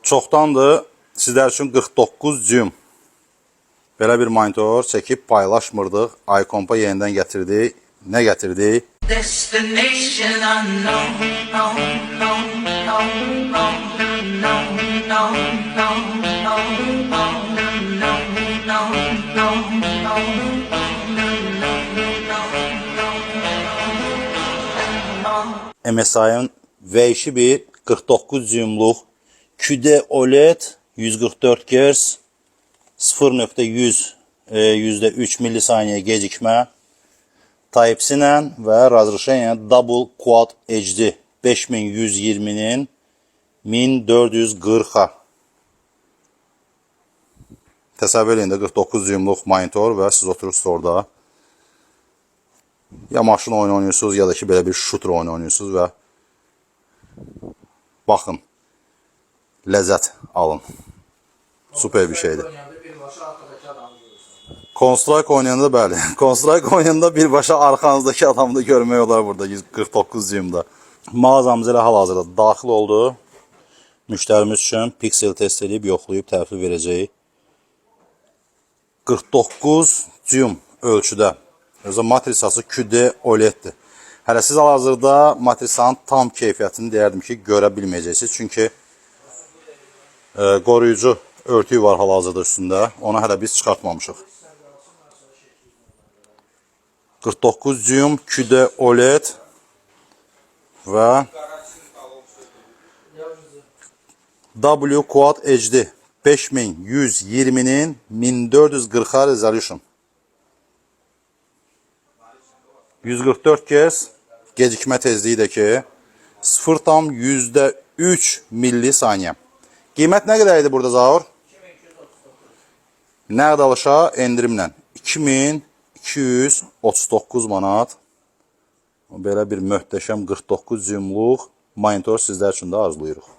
Çoxdandır sizlər üçün 49 cüm belə bir monitor çəkib paylaşmırdıq. iCompa yenidən gətirdik. Nə gətirdik? Destination unknown, MSI'ın V2 bir 49 cümluq QD OLED 144 Hz 0.100 %3 milisaniye gecikmə Type-C ilə və razрешение Double Quad HD 5120-nin 1440-a. Təsəvvür edin də 49 cümluq monitor və siz oturursunuz orada. Ya maşın oyunu oynuyorsunuz ya da ki belə bir shooter oyunu oynuyorsunuz və baxın, ləzzət alın. Süper bir şeydir. Counter-Strike oynayanda bəli. Counter-Strike oynayanda birbaşa arxanızdakı adamı da görmək olar burada 149 cümdə. Mağazamız elə hal-hazırda daxil oldu. Müştərimiz üçün piksel test edib, yoxlayıb təhvil verəcəyik. 49 cüm ölçüdə. Özü matrisası QD OLED-dir. Hələ siz hal-hazırda matrisanın tam keyfiyyətini deyərdim ki, görə bilməyəcəksiniz. Çünki qoruyucu örtüyü var hal-hazırda üstündə. Onu hələ biz çıxartmamışıq. 49 cüm QD OLED və W Quad HD 5120-nin 1440-a resolution. 144 Hz gecikmə tezliyi də ki 0,3 millisaniye. Qiymət nə qədər idi burada Zaur? Nəqd alışa endirimlə 2239 manat. Belə bir möhtəşəm 49 cümluq monitor sizlər üçün də arzulayırıq.